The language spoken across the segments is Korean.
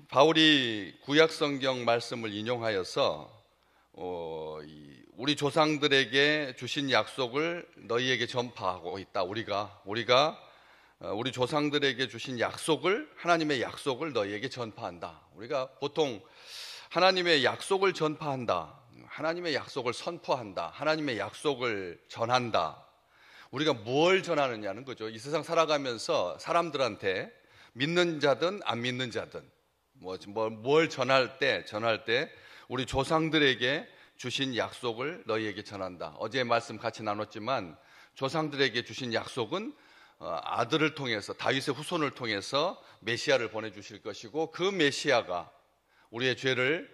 바울이 구약 성경 말씀을 인용하여서 우리 조상들에게 주신 약속을 너희에게 전파하고 있다. 우리가 우리 조상들에게 주신 약속을, 하나님의 약속을 너희에게 전파한다. 우리가 보통 하나님의 약속을 전파한다, 하나님의 약속을 선포한다, 하나님의 약속을 전한다. 우리가 뭘 전하느냐는 거죠. 이 세상 살아가면서 사람들한테, 믿는 자든 안 믿는 자든 뭘 전할 때 우리 조상들에게 주신 약속을 너희에게 전한다. 어제 말씀 같이 나눴지만 조상들에게 주신 약속은 아들을 통해서, 다윗의 후손을 통해서 메시아를 보내주실 것이고, 그 메시아가 우리의 죄를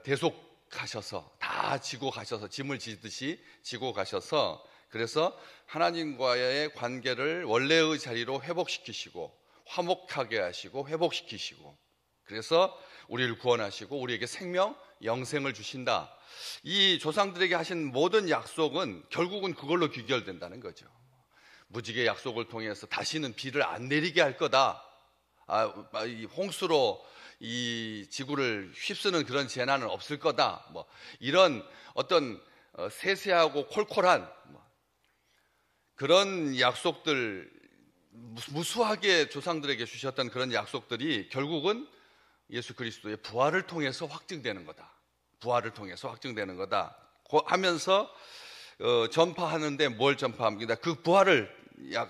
대속하셔서 다 지고 가셔서, 짐을 지듯이 지고 가셔서, 그래서 하나님과의 관계를 원래의 자리로 회복시키시고 화목하게 하시고 회복시키시고, 그래서 우리를 구원하시고 우리에게 생명, 영생을 주신다. 이 조상들에게 하신 모든 약속은 결국은 그걸로 귀결된다는 거죠. 무지개 약속을 통해서 다시는 비를 안 내리게 할 거다. 이 홍수로 이 지구를 휩쓰는 그런 재난은 없을 거다. 이런 어떤 세세하고 콜콜한 그런 약속들, 무수하게 조상들에게 주셨던 그런 약속들이 결국은 예수 그리스도의 부활을 통해서 확증되는 거다. 부활을 통해서 확증되는 거다 하면서 전파하는데 뭘 전파합니다? 그 부활을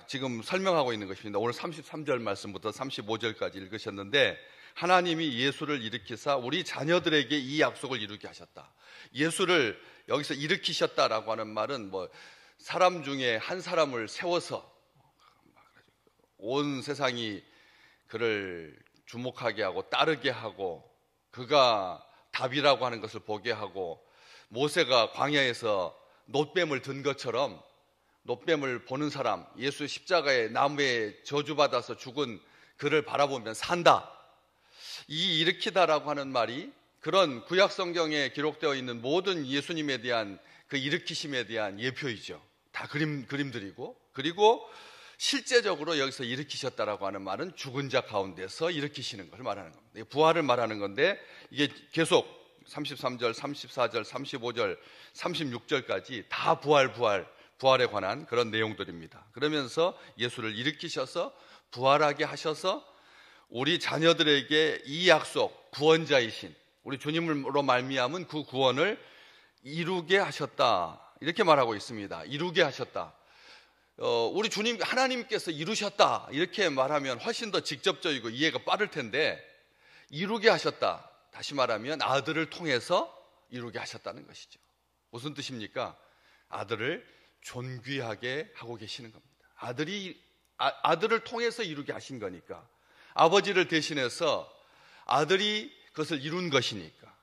지금 설명하고 있는 것입니다. 오늘 33절 말씀부터 35절까지 읽으셨는데, 하나님이 예수를 일으키사 우리 자녀들에게 이 약속을 이루게 하셨다. 예수를 여기서 일으키셨다라고 하는 말은 사람 중에 한 사람을 세워서 온 세상이 그를 주목하게 하고 따르게 하고, 그가 답이라고 하는 것을 보게 하고, 모세가 광야에서 놋뱀을 든 것처럼 놋뱀을 보는 사람, 예수 십자가에 나무에 저주받아서 죽은 그를 바라보면 산다. 이 일으키다라고 하는 말이 그런 구약 성경에 기록되어 있는 모든 예수님에 대한 그 일으키심에 대한 예표이죠. 다 그림들이고, 그리고 실제적으로 여기서 일으키셨다라고 하는 말은 죽은 자 가운데서 일으키시는 것을 말하는 겁니다. 부활을 말하는 건데, 이게 계속 33절, 34절, 35절, 36절까지 다 부활에 관한 그런 내용들입니다. 그러면서 예수를 일으키셔서 부활하게 하셔서 우리 자녀들에게 이 약속, 구원자이신 우리 주님으로 말미암은 그 구원을 이루게 하셨다. 이렇게 말하고 있습니다. 이루게 하셨다. 우리 주님, 하나님께서 이루셨다. 이렇게 말하면 훨씬 더 직접적이고 이해가 빠를 텐데, 이루게 하셨다. 다시 말하면 아들을 통해서 이루게 하셨다는 것이죠. 무슨 뜻입니까? 아들을 존귀하게 하고 계시는 겁니다. 아들을 통해서 이루게 하신 거니까, 아버지를 대신해서 아들이 그것을 이룬 것이니까,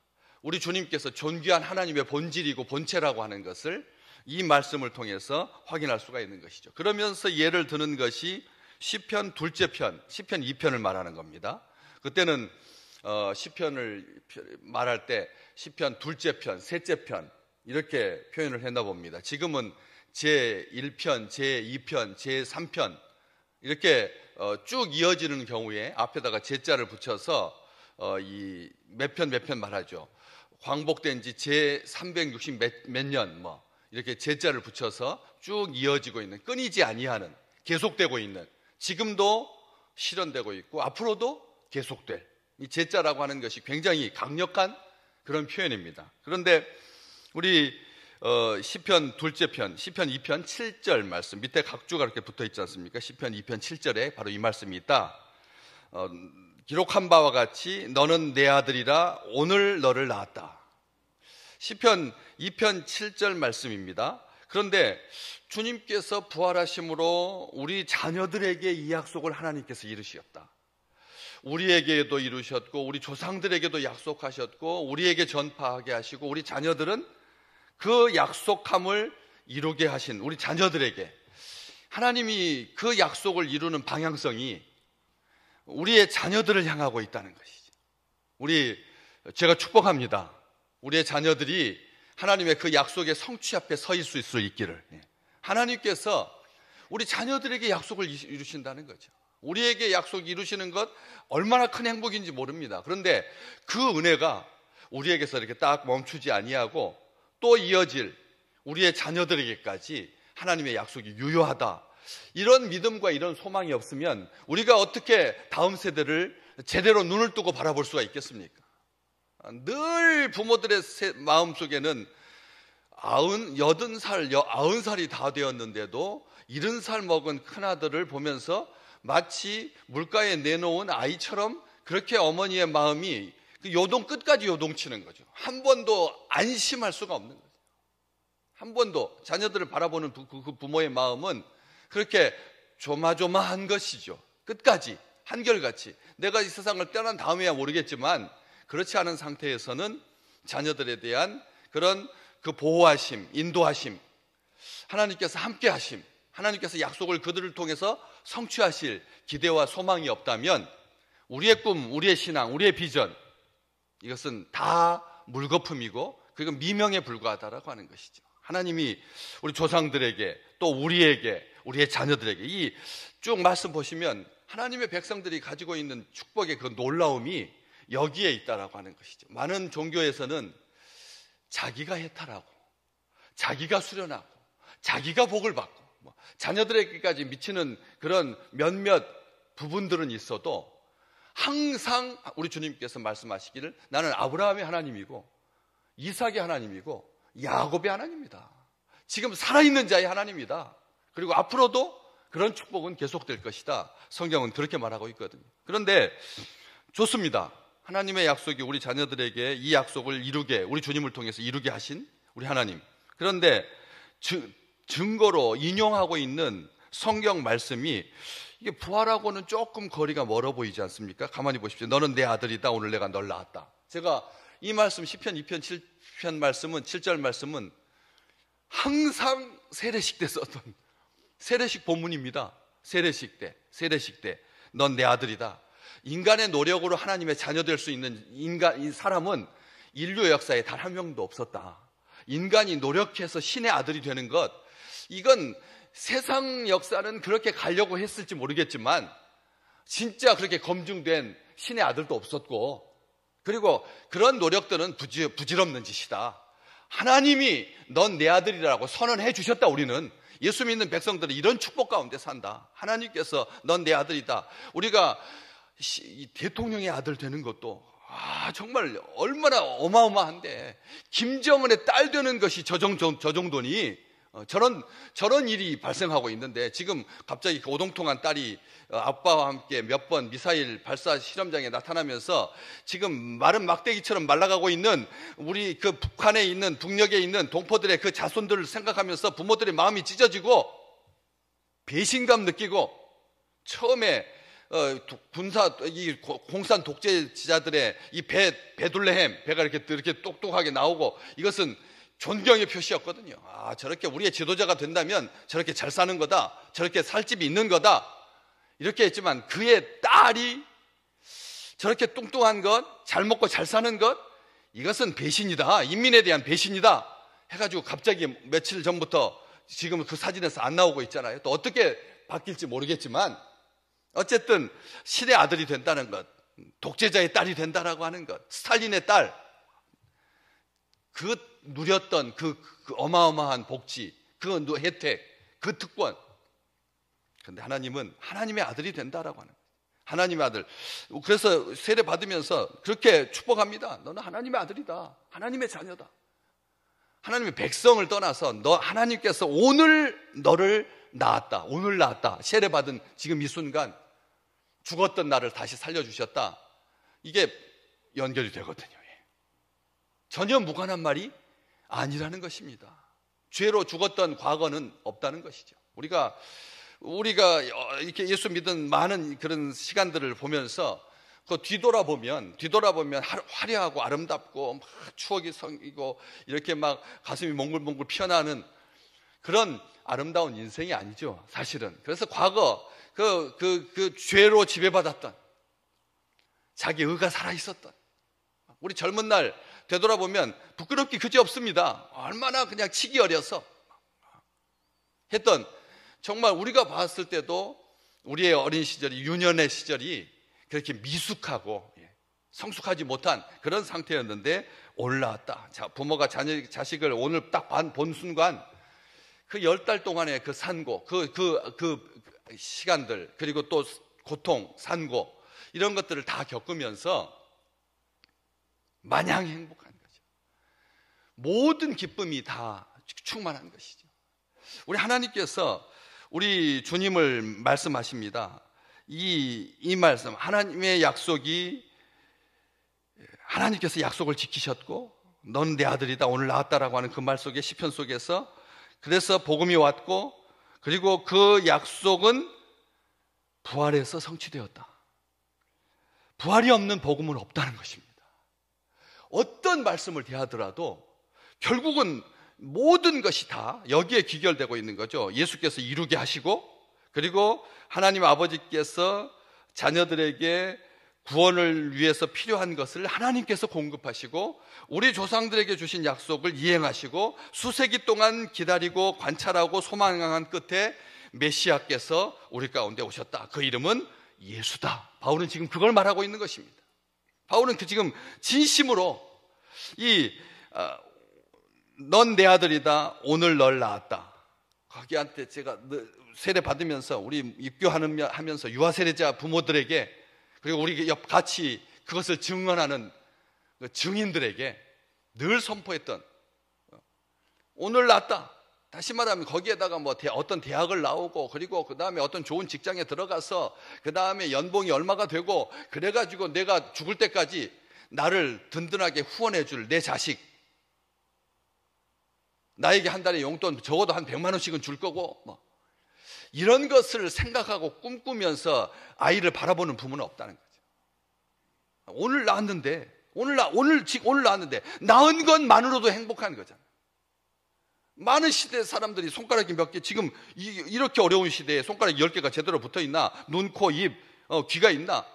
우리 주님께서 존귀한 하나님의 본질이고 본체라고 하는 것을 이 말씀을 통해서 확인할 수가 있는 것이죠. 그러면서 예를 드는 것이 시편 둘째 편, 시편 2편을 말하는 겁니다. 그때는 시편을 말할 때 시편 둘째 편, 셋째 편 이렇게 표현을 했나 봅니다. 지금은 제1편, 제2편, 제3편 이렇게 쭉 이어지는 경우에 앞에다가 제자를 붙여서 이 몇 편 말하죠. 광복된 지 제360 몇 년 이렇게 제자를 붙여서 쭉 이어지고 있는, 끊이지 아니하는, 계속되고 있는, 지금도 실현되고 있고 앞으로도 계속될 이 제자라고 하는 것이 굉장히 강력한 그런 표현입니다. 그런데 우리 시편 둘째 편, 시편 2편 7절 말씀, 밑에 각주가 이렇게 붙어 있지 않습니까? 시편 2편 7절에 바로 이 말씀이 있다. 기록한 바와 같이 너는 내 아들이라 오늘 너를 낳았다. 시편 2편 7절 말씀입니다. 그런데 주님께서 부활하심으로 우리 자녀들에게 이 약속을 하나님께서 이루셨다. 우리에게도 이루셨고 우리 조상들에게도 약속하셨고 우리에게 전파하게 하시고, 우리 자녀들은 그 약속함을 이루게 하신 우리 자녀들에게 하나님이 그 약속을 이루는 방향성이 우리의 자녀들을 향하고 있다는 것이죠. 제가 축복합니다. 우리의 자녀들이 하나님의 그 약속의 성취 앞에 서 있을 수 있기를. 하나님께서 우리 자녀들에게 약속을 이루신다는 거죠. 우리에게 약속 이루시는 것 얼마나 큰 행복인지 모릅니다. 그런데 그 은혜가 우리에게서 이렇게 딱 멈추지 아니하고 또 이어질 우리의 자녀들에게까지 하나님의 약속이 유효하다. 이런 믿음과 이런 소망이 없으면 우리가 어떻게 다음 세대를 제대로 눈을 뜨고 바라볼 수가 있겠습니까? 늘 부모들의 마음속에는 90살이 다 되었는데도 70살 먹은 큰아들을 보면서 마치 물가에 내놓은 아이처럼 그렇게 어머니의 마음이 요동 끝까지 요동치는 거죠. 한 번도 안심할 수가 없는 거죠. 한 번도 자녀들을 바라보는 그 부모의 마음은 그렇게 조마조마한 것이죠. 끝까지 한결같이 내가 이 세상을 떠난 다음에야 모르겠지만 그렇지 않은 상태에서는 자녀들에 대한 그런 그 보호하심, 인도하심, 하나님께서 함께하심, 하나님께서 약속을 그들을 통해서 성취하실 기대와 소망이 없다면 우리의 꿈, 우리의 신앙, 우리의 비전, 이것은 다 물거품이고 그리고 미명에 불과하다라고 하는 것이죠. 하나님이 우리 조상들에게 또 우리에게, 우리의 자녀들에게 이 쭉 말씀 보시면 하나님의 백성들이 가지고 있는 축복의 그 놀라움이 여기에 있다라고 하는 것이죠. 많은 종교에서는 자기가 해탈하고 자기가 수련하고 자기가 복을 받고 자녀들에게까지 미치는 그런 몇몇 부분들은 있어도 항상 우리 주님께서 말씀하시기를 나는 아브라함의 하나님이고 이삭의 하나님이고 야곱의 하나님이다. 지금 살아있는 자의 하나님이다. 그리고 앞으로도 그런 축복은 계속될 것이다. 성경은 그렇게 말하고 있거든요. 그런데 좋습니다. 하나님의 약속이 우리 자녀들에게 이 약속을 이루게, 우리 주님을 통해서 이루게 하신 우리 하나님. 그런데 증거로 인용하고 있는 성경 말씀이 이게 부활하고는 조금 거리가 멀어 보이지 않습니까? 가만히 보십시오. 너는 내 아들이다. 오늘 내가 널 낳았다. 제가 이 말씀 10편, 2편, 7편 말씀은 7절 말씀은 항상 세례식 때 썼던 세례식 본문입니다. 세례식 때 넌 내 아들이다. 인간의 노력으로 하나님의 자녀 될 수 있는 이 사람은 인류 역사에 단 한 명도 없었다. 인간이 노력해서 신의 아들이 되는 것, 이건 세상 역사는 그렇게 가려고 했을지 모르겠지만 진짜 그렇게 검증된 신의 아들도 없었고, 그리고 그런 노력들은 부질없는 짓이다. 하나님이 넌 내 아들이라고 선언해 주셨다. 우리는 예수 믿는 백성들은 이런 축복 가운데 산다. 하나님께서 넌 내 아들이다. 우리가 대통령의 아들 되는 것도 정말 얼마나 어마어마한데, 김정은의 딸 되는 것이 저 정도니 저런 일이 발생하고 있는데, 지금 갑자기 그 오동통한 딸이 아빠와 함께 몇 번 미사일 발사 실험장에 나타나면서 지금 마른 막대기처럼 말라가고 있는 우리 그 북한에 있는, 북녘에 있는 동포들의 그 자손들을 생각하면서 부모들의 마음이 찢어지고 배신감 느끼고, 처음에 공산 독재자들의 이 베들레헴 배가 이렇게 똑똑하게 나오고, 이것은 존경의 표시였거든요. 저렇게 우리의 지도자가 된다면 저렇게 잘 사는 거다, 저렇게 살 집이 있는 거다, 이렇게 했지만 그의 딸이 저렇게 뚱뚱한 것, 잘 먹고 잘 사는 것, 이것은 배신이다, 인민에 대한 배신이다 해가지고 갑자기 며칠 전부터 지금 그 사진에서 안 나오고 있잖아요. 또 어떻게 바뀔지 모르겠지만 어쨌든 신의 아들이 된다는 것, 독재자의 딸이 된다라고 하는 것, 스탈린의 딸, 그 누렸던 그 어마어마한 복지, 그 혜택, 그 특권. 그런데 하나님은 하나님의 아들이 된다라고 하는 거예요. 하나님의 아들. 그래서 세례 받으면서 그렇게 축복합니다. 너는 하나님의 아들이다. 하나님의 자녀다. 하나님의 백성을 떠나서 하나님께서 오늘 너를 낳았다. 오늘 낳았다. 세례 받은 지금 이 순간 죽었던 나를 다시 살려주셨다. 이게 연결이 되거든요. 전혀 무관한 말이 아니라는 것입니다. 죄로 죽었던 과거는 없다는 것이죠. 우리가 이렇게 예수 믿은 많은 그런 시간들을 보면서 그 뒤돌아보면 화려하고 아름답고 막 추억이 생기고 이렇게 막 가슴이 몽글몽글 피어나는 그런 아름다운 인생이 아니죠, 사실은. 그래서 과거 그 죄로 지배받았던, 자기 의가 살아있었던, 우리 젊은 날 되돌아보면 부끄럽기 그지없습니다. 얼마나 그냥 치기 어려서 했던, 정말 우리가 봤을 때도 우리의 어린 시절이, 유년의 시절이 그렇게 미숙하고 성숙하지 못한 그런 상태였는데 오늘 나왔다. 자, 부모가 자식을 오늘 딱 본 순간 그 10달 동안의 그 산고, 그 시간들, 그리고 또 고통, 산고, 이런 것들을 다 겪으면서 마냥 행복한 거죠. 모든 기쁨이 다 충만한 것이죠. 우리 하나님께서 우리 주님을 말씀하십니다. 이 말씀, 하나님의 약속이, 하나님께서 약속을 지키셨고 넌 내 아들이다, 오늘 낳았다라고 하는 그 말 속에, 시편 속에서, 그래서 복음이 왔고, 그리고 그 약속은 부활에서 성취되었다. 부활이 없는 복음은 없다는 것입니다. 어떤 말씀을 대하더라도 결국은 모든 것이 다 여기에 귀결되고 있는 거죠. 예수께서 이루게 하시고, 그리고 하나님 아버지께서 자녀들에게 구원을 위해서 필요한 것을 하나님께서 공급하시고, 우리 조상들에게 주신 약속을 이행하시고, 수세기 동안 기다리고 관찰하고 소망한 끝에 메시아께서 우리 가운데 오셨다. 그 이름은 예수다. 바울은 지금 그걸 말하고 있는 것입니다. 바울은 지금 진심으로 넌 내 아들이다, 오늘 널 낳았다. 거기한테 제가 세례 받으면서, 우리 입교하면서 유아 세례자 부모들에게, 그리고 우리 같이 그것을 증언하는 증인들에게 늘 선포했던, 오늘 낳았다. 다시 말하면 거기에다가 뭐 어떤 대학을 나오고, 그리고 그 다음에 어떤 좋은 직장에 들어가서 그 다음에 연봉이 얼마가 되고, 그래가지고 내가 죽을 때까지 나를 든든하게 후원해 줄 내 자식, 나에게 한 달에 용돈 적어도 한 100만 원씩은 줄 거고, 이런 것을 생각하고 꿈꾸면서 아이를 바라보는 부모는 없다는 거죠. 오늘 낳았는데, 오늘 낳았는데 낳은 것만으로도 행복한 거잖아요. 많은 시대 사람들이 손가락이 몇 개, 지금 이렇게 어려운 시대에 손가락이 10개가 제대로 붙어 있나? 눈, 코, 입, 귀가 있나?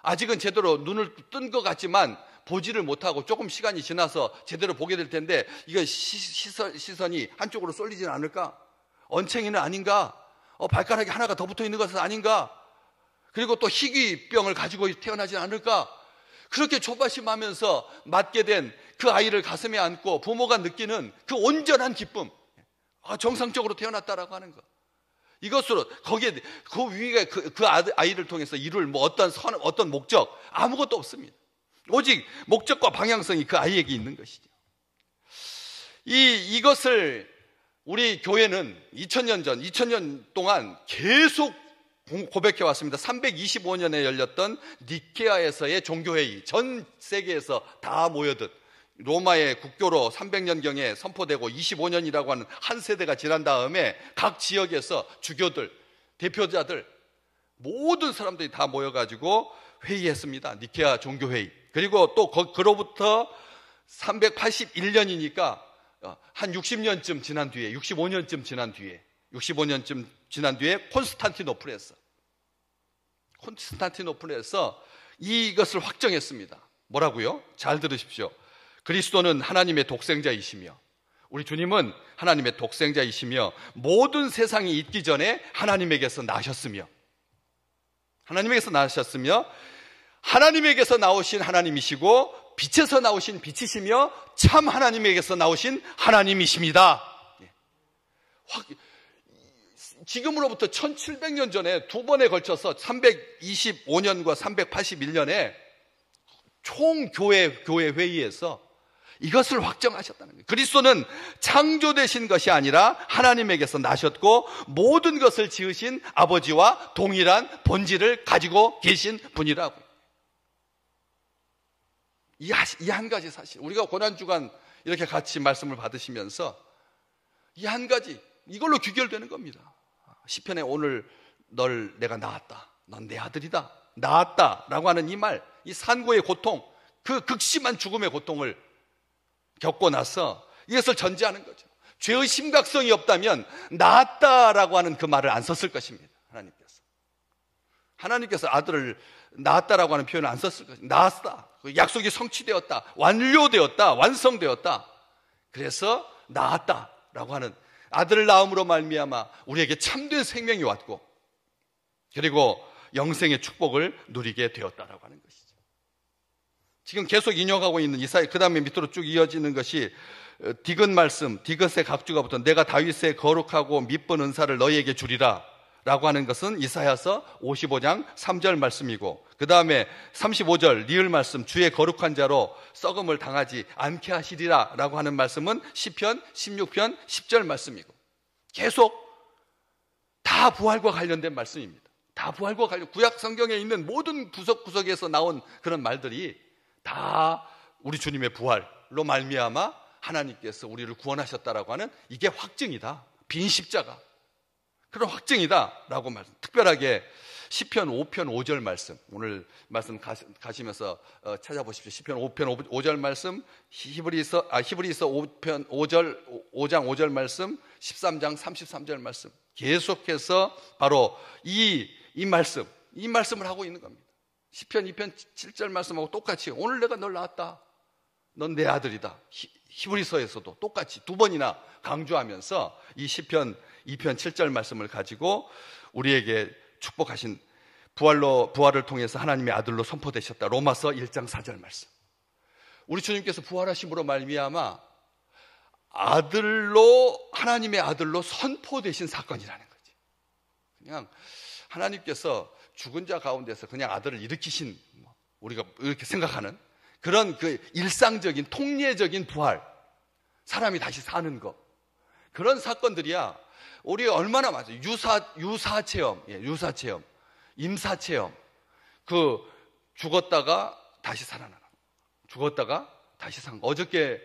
아직은 제대로 눈을 뜬 것 같지만 보지를 못하고 조금 시간이 지나서 제대로 보게 될 텐데, 이거 시선이 한쪽으로 쏠리지는 않을까? 언챙이는 아닌가? 발가락이 하나가 더 붙어 있는 것은 아닌가? 그리고 또 희귀병을 가지고 태어나지 않을까? 그렇게 조바심하면서 맞게 된 그 아이를 가슴에 안고 부모가 느끼는 그 온전한 기쁨, 정상적으로 태어났다라고 하는 것, 이것으로 거기에 그 위에 그 아이를 통해서 이룰 어떤 목적, 아무것도 없습니다. 오직 목적과 방향성이 그 아이에게 있는 것이죠. 이것을 우리 교회는 2000년 동안 계속 고백해 왔습니다. 325년에 열렸던 니케아에서의 종교회의, 전 세계에서 다 모여든, 로마의 국교로 300년경에 선포되고 25년이라고 하는 한 세대가 지난 다음에 각 지역에서 주교들, 대표자들, 모든 사람들이 다 모여가지고 회의했습니다. 니케아 종교회의. 그리고 또 그로부터 381년이니까 한 60년쯤 지난 뒤에, 65년쯤 지난 뒤에 콘스탄티노플에서 이것을 확정했습니다. 뭐라고요? 잘 들으십시오. 그리스도는 하나님의 독생자이시며, 우리 주님은 하나님의 독생자이시며, 모든 세상이 있기 전에 하나님에게서 나셨으며, 하나님에게서 나오신 하나님이시고 빛에서 나오신 빛이시며 참 하나님에게서 나오신 하나님이십니다. 지금으로부터 1700년 전에 두 번에 걸쳐서 325년과 381년에 총 교회 회의에서 이것을 확정하셨다는 거예요. 그리스도는 창조되신 것이 아니라 하나님에게서 나셨고 모든 것을 지으신 아버지와 동일한 본질을 가지고 계신 분이라고. 이 한 가지 사실, 우리가 고난주간 이렇게 같이 말씀을 받으시면서 이 한 가지, 이걸로 귀결되는 겁니다. 시편에 오늘 널 내가 낳았다, 넌 내 아들이다, 낳았다라고 하는 이 말, 이 산고의 고통, 그 극심한 죽음의 고통을 겪고 나서 이것을 전제하는 거죠. 죄의 심각성이 없다면 낳았다라고 하는 그 말을 안 썼을 것입니다. 하나님께서 아들을 낳았다라고 하는 표현을 안 썼을 것입니다. 낳았다, 그 약속이 성취되었다, 완료되었다, 완성되었다. 그래서 낳았다라고 하는, 아들을 낳음으로 말미암아 우리에게 참된 생명이 왔고, 그리고 영생의 축복을 누리게 되었다라고 하는 것이죠. 지금 계속 인용하고 있는 이사야, 그 다음에 밑으로 쭉 이어지는 것이 디귿 말씀, 디귿의 각주가부터 내가 다윗의 거룩하고 미쁜 은사를 너희에게 주리라 라고 하는 것은 이사야서 55장 3절 말씀이고, 그 다음에 35절 리을 말씀, 주의 거룩한 자로 썩음을 당하지 않게 하시리라 라고 하는 말씀은 시편 16편 10절 말씀이고, 계속 다 부활과 관련된 말씀입니다. 다 부활과 관련, 구약 성경에 있는 모든 구석구석에서 나온 그런 말들이 다 우리 주님의 부활로 말미암아 하나님께서 우리를 구원하셨다라고 하는, 이게 확증이다. 빈 십자가, 그런 확증이다라고 말씀. 특별하게 시편 5편 5절 말씀, 오늘 말씀 가시면서 찾아보십시오. 시편 5편 5절 말씀, 히브리서 5편 5장 5절 말씀, 13장 33절 말씀, 계속해서 바로 이 말씀을 하고 있는 겁니다. 시편 2편 7절 말씀하고 똑같이 오늘 내가 널 낳았다, 넌 내 아들이다. 히브리서에서도 똑같이 두 번이나 강조하면서 이 시편 2편 7절 말씀을 가지고 우리에게 축복하신, 부활을 통해서 하나님의 아들로 선포되셨다. 로마서 1장 4절 말씀. 우리 주님께서 부활하심으로 말미암아 하나님의 아들로 선포되신 사건이라는 거지. 그냥 하나님께서 죽은 자 가운데서 그냥 아들을 일으키신, 우리가 이렇게 생각하는 그런 그 일상적인 통례적인 부활, 사람이 다시 사는 것, 그런 사건들이야 우리가 얼마나 많죠. 유사 체험, 임사 체험, 그 죽었다가 다시 살아나는, 죽었다가 다시 산. 어저께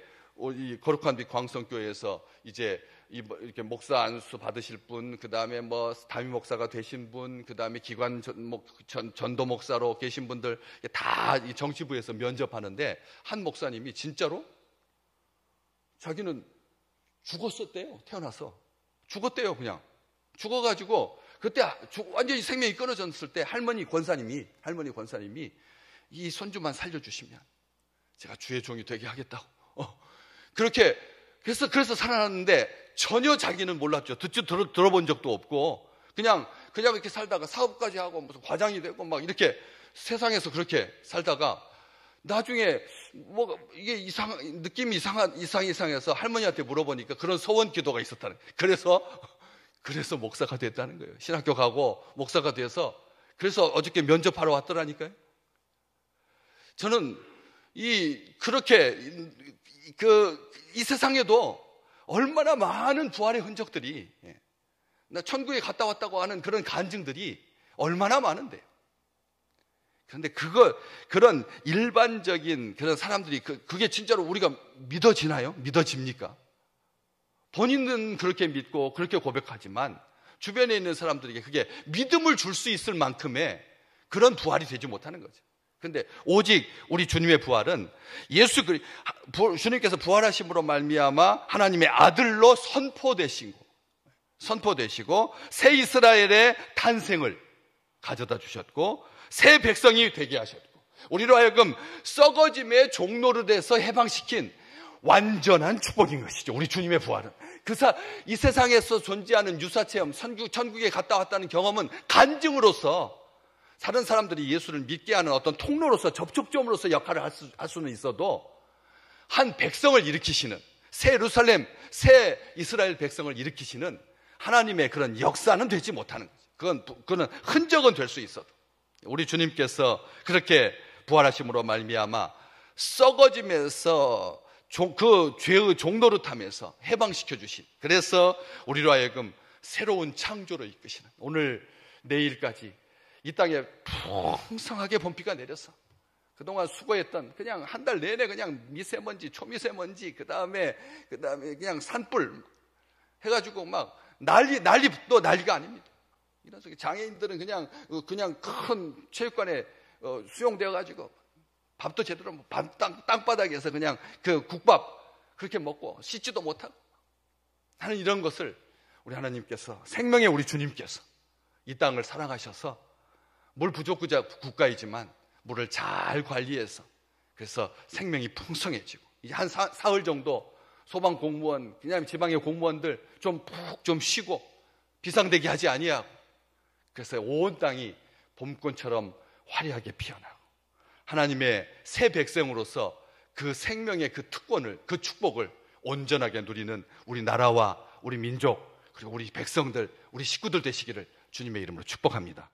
이 거룩한 빛 광성교회에서 이제 이렇게 목사 안수 받으실 분, 그 다음에 담임 목사가 되신 분, 그 다음에 기관 전도 목사로 계신 분들 다 이 정치부에서 면접하는데, 한 목사님이 진짜로 자기는 죽었었대요. 태어나서 죽었대요. 그냥 죽어가지고 그때 완전히 생명이 끊어졌을 때 할머니 권사님이 이 손주만 살려주시면 제가 주의 종이 되게 하겠다고 그렇게 그래서 살아났는데, 전혀 자기는 몰랐죠. 들어본 적도 없고 그냥 이렇게 살다가 사업까지 하고 무슨 과장이 되고 막 이렇게 세상에서 그렇게 살다가 나중에 이게 느낌이 이상해서 할머니한테 물어보니까 그런 소원 기도가 있었다는 거예요. 그래서 목사가 됐다는 거예요. 신학교 가고 목사가 돼서, 그래서 어저께 면접하러 왔더라니까요. 저는 그렇게 이 세상에도 얼마나 많은 부활의 흔적들이, 나 천국에 갔다 왔다고 하는 그런 간증들이 얼마나 많은데요. 그런데 그런 일반적인 그런 사람들이 그게 진짜로 우리가 믿어지나요? 믿어집니까? 본인은 그렇게 믿고 그렇게 고백하지만 주변에 있는 사람들에게 그게 믿음을 줄 수 있을 만큼의 그런 부활이 되지 못하는 거죠. 그런데 오직 우리 주님의 부활은 주님께서 부활하심으로 말미암아 하나님의 아들로 선포되시고 새 이스라엘의 탄생을 가져다 주셨고, 새 백성이 되게 하셨고, 우리로 하여금 썩어짐의 종노릇에서 해방시킨 완전한 축복인 것이죠. 우리 주님의 부활은 이 세상에서 존재하는 유사체험, 천국에 갔다 왔다는 경험은 간증으로서 다른 사람들이 예수를 믿게 하는 어떤 통로로서, 접촉점으로서 역할을 할 수는 있어도, 한 백성을 일으키시는, 새 예루살렘, 새 이스라엘 백성을 일으키시는 하나님의 그런 역사는 되지 못하는 거죠. 그건 흔적은 될 수 있어도 우리 주님께서 그렇게 부활하심으로 말미암아 썩어짐에서 그 죄의 종노릇함에서 해방시켜 주신, 그래서 우리로 하여금 새로운 창조로 이끄시는, 오늘 내일까지 이 땅에 풍성하게 봄비가 내려서 그동안 수고했던, 그냥 한 달 내내 그냥 미세먼지, 초미세먼지, 그 다음에 그냥 산불 해가지고 막 난리도 난리가 아닙니다. 이런 속에 장애인들은 그냥 큰 체육관에 수용되어가지고 밥도 제대로 땅바닥에서 그냥 그 국밥 그렇게 먹고 씻지도 못하고 하는 이런 것을 우리 하나님께서, 생명의 우리 주님께서 이 땅을 사랑하셔서, 물 부족자 국가이지만 물을 잘 관리해서, 그래서 생명이 풍성해지고, 이제 한 사흘 정도 소방 공무원, 그냥 지방의 공무원들 좀 푹 좀 쉬고 비상대기 하지 아니하고 그래서 온 땅이 봄꽃처럼 화려하게 피어나고 하나님의 새 백성으로서 그 생명의 그 특권을, 그 축복을 온전하게 누리는 우리 나라와 우리 민족 그리고 우리 백성들, 우리 식구들 되시기를 주님의 이름으로 축복합니다.